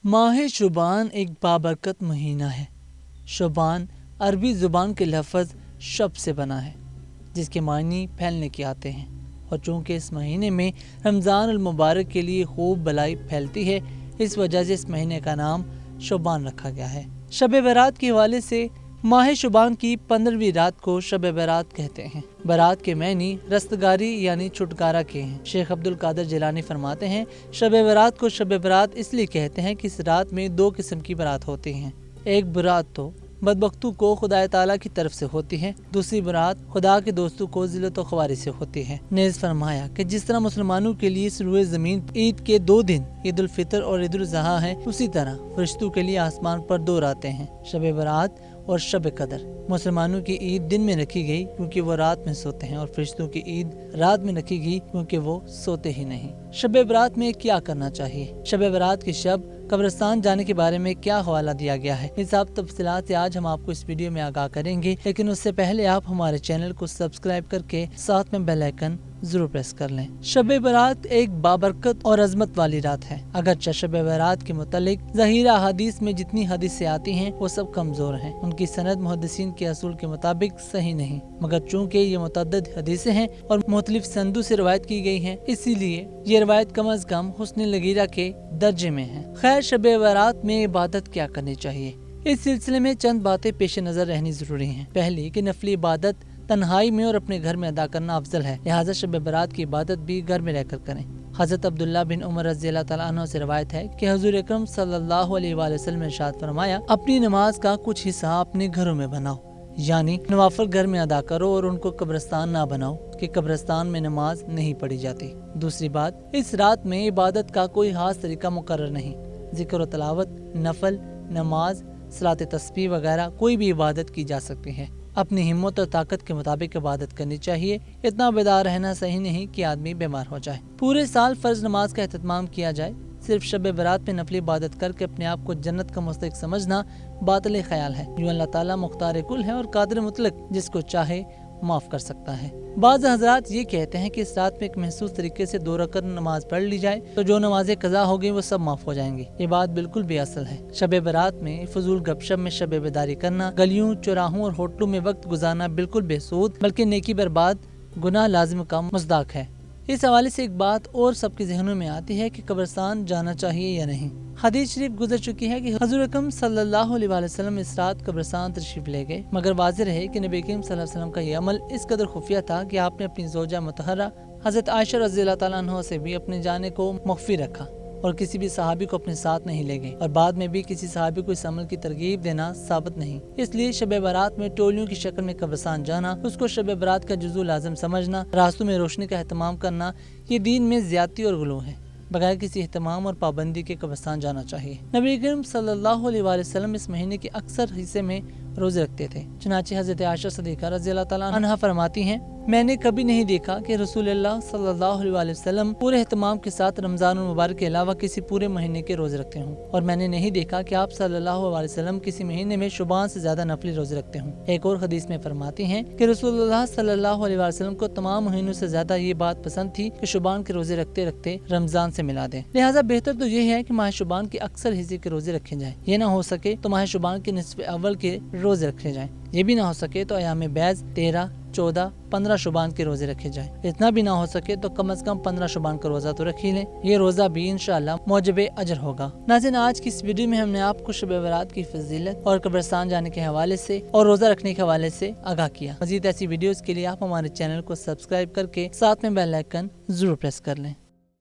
ماہ شعبان ایک بابرکت مہینہ ہے۔ شعبان عربی زبان کے لفظ شب سے بنا ہے، جس کے معنی پھیلنے کے آتے ہیں، اور چونکہ اس مہینے میں رمضان المبارک کے لیے خوب بلائی پھیلتی ہے، اس وجہ سے اس مہینے کا نام شعبان رکھا گیا ہے۔ شب برات کے حوالے سے ماہ شعبان کی 15ویں رات کو شب برات کہتے ہیں۔ برات کے معنی رستگاری یعنی چھٹکارا کے ہیں۔ شیخ عبدالقادر جیلانی فرماتے ہیں، شب برات کو شب برات اس لیے کہتے ہیں کہ اس رات میں 2 قسم کی برات ہوتی ہیں۔ ایک برات تو بدبختوں کو خدا تعالیٰ کی طرف سے ہوتی ہے، دوسری برات خدا کے دوستوں کو ذلت و خواری سے ہوتی ہے۔ نیز فرمایا کہ جس طرح مسلمانوں کے لیے اس روئے زمین عید کے 2 دن عید الفطر اور عید الاضحیٰ ہیں، اسی طرح فرشتوں کے لیے آسمان پر 2 راتیں ہیں، شب برات اور شب قدر۔ مسلمانوں کی عید دن میں رکھی گئی کیونکہ وہ رات میں سوتے ہیں، اور فرشتوں کی عید رات میں رکھی گئی کیونکہ وہ سوتے ہی نہیں۔ شب برات میں کیا کرنا چاہیے؟ شب برات کی شب قبرستان جانے کے بارے میں کیا حوالہ دیا گیا ہے؟ اس سب تفصیلات سے آج ہم آپ کو اس ویڈیو میں آگاہ کریں گے، لیکن اس سے پہلے آپ ہمارے چینل کو سبسکرائب کر کے ساتھ میں بیل آئیکن ضرور پریس کر لیں۔ شب برات ایک بابرکت اور عظمت والی رات ہے۔ اگرچہ شب برات کے متعلق ظاہرہ احادیث میں جتنی حدیثیں آتی ہیں وہ سب کمزور ہیں، ان کی سند محدثین کے اصول کے مطابق صحیح نہیں، مگر چونکہ یہ متعدد حدیثیں ہیں اور مختلف سندوں سے روایت کی گئی ہیں، اسی لیے یہ روایت کم از کم حسن لغیرہ کے درجے میں ہے۔ خیر، شب برات میں عبادت کیا کرنی چاہیے؟ اس سلسلے میں چند باتیں پیش نظر رہنی ضروری ہیں۔ پہلی کہ نفلی عبادت تنہائی میں اور اپنے گھر میں ادا کرنا افضل ہے، لہٰذا شب برات کی عبادت بھی گھر میں رہ کر کریں۔ حضرت عبداللہ بن عمر رضی اللہ تعالیٰ عنہ سے روایت ہے کہ حضور اکرم صلی اللہ علیہ وآلہ وسلم نے ارشاد فرمایا، اپنی نماز کا کچھ حصہ اپنے گھروں میں بناؤ، یعنی نوافل گھر میں ادا کرو اور ان کو قبرستان نہ بناؤ کہ قبرستان میں نماز نہیں پڑھی جاتی۔ دوسری بات، اس رات میں عبادت کا کوئی خاص طریقہ مقرر نہیں، ذکر و تلاوت، نفل، نماز، صلاۃ تسبیح وغیرہ کوئی بھی عبادت کی جا سکتی ہے۔ اپنی ہمت اور طاقت کے مطابق عبادت کرنی چاہیے، اتنا بیدار رہنا صحیح نہیں کہ آدمی بیمار ہو جائے۔ پورے سال فرض نماز کا اہتمام کیا جائے، صرف شب برات میں نفلی عبادت کر کے اپنے آپ کو جنت کا مستحق سمجھنا باطل خیال ہے۔ یوں اللہ تعالیٰ مختار کل ہے اور قادر مطلق، جس کو چاہے معاف کر سکتا ہے۔ بعض حضرات یہ کہتے ہیں کہ اس رات میں ایک محسوس طریقے سے 2 رکعت نماز پڑھ لی جائے تو جو نمازیں قضا ہو گئی وہ سب معاف ہو جائیں گی۔ یہ بات بالکل بے اصل ہے۔ شب برات میں فضول گپ شپ میں شب بیداری کرنا، گلیوں، چوراہوں اور ہوٹلوں میں وقت گزارنا بالکل بے سود بلکہ نیکی برباد گناہ لازم کا مصداق ہے۔ اس حوالے سے ایک بات اور سب کے ذہنوں میں آتی ہے کہ قبرستان جانا چاہیے یا نہیں۔ حدیث شریف گزر چکی ہے کہ حضور اکرم صلی اللہ علیہ وآلہ وسلم اس رات قبرستان تشریف لے گئے، مگر واضح رہے کہ نبی کریم صلی اللہ علیہ وسلم کا یہ عمل اس قدر خفیہ تھا کہ آپ نے اپنی زوجہ مطہرہ حضرت عائشہ رضی اللہ تعالیٰ عنہ سے بھی اپنے جانے کو مخفی رکھا اور کسی بھی صحابی کو اپنے ساتھ نہیں لے گئے، اور بعد میں بھی کسی صحابی کو اس عمل کی ترغیب دینا ثابت نہیں۔ اس لیے شب برات میں ٹولیوں کی شکل میں قبرستان جانا، اس کو شب برات کا جزو لازم سمجھنا، راستوں میں روشنی کا اہتمام کرنا، یہ دین میں زیادتی اور غلو ہے۔ بغیر کسی اہتمام اور پابندی کے قبرستان جانا چاہیے۔ نبی کریم صلی اللہ علیہ وآلہ وسلم اس مہینے کے اکثر حصے میں روزے رکھتے تھے، چنانچہ حضرت عائشہ صدیقہ رضی اللہ تعالیٰ عنہا فرماتی ہیں، میں نے کبھی نہیں دیکھا کہ رسول اللہ صلی اللہ علیہ وآلہ وسلم پورے اہتمام کے ساتھ رمضان المبارک کے علاوہ کسی پورے مہینے کے روزے رکھتے ہوں، اور میں نے نہیں دیکھا کہ آپ صلی اللہ علیہ وسلم کسی مہینے میں شعبان سے زیادہ نفلی روزے رکھتے ہوں۔ ایک اور حدیث میں فرماتی ہیں کہ رسول اللہ صلی اللہ علیہ وسلم کو تمام مہینوں سے زیادہ یہ بات پسند تھی کہ شعبان کے روزے رکھتے رکھتے رمضان سے ملا دیں، لہٰذا بہتر تو یہ ہے کہ ماہ شعبان کے اکثر حصے کے روزے رکھے جائیں، یہ نہ ہو سکے تو ماہ شعبان کے نصف اول کے روزے رکھے جائیں، یہ بھی نہ ہو سکے تو ایام بیض 13، 14، 15 شعبان کے روزے رکھے جائیں، اتنا بھی نہ ہو سکے تو کم از کم 15 شعبان کا روزہ تو رکھ ہی لیں، یہ روزہ بھی انشاءاللہ موجب اجر ہوگا۔ ناظرین، آج کی اس ویڈیو میں ہم نے آپ کو شب برات کی فضیلت اور قبرستان جانے کے حوالے سے اور روزہ رکھنے کے حوالے سے آگاہ کیا۔ مزید ایسی ویڈیوز کے لیے آپ ہمارے چینل کو سبسکرائب کر کے ساتھ میں بیل آئیکن ضرور پریس کر لیں۔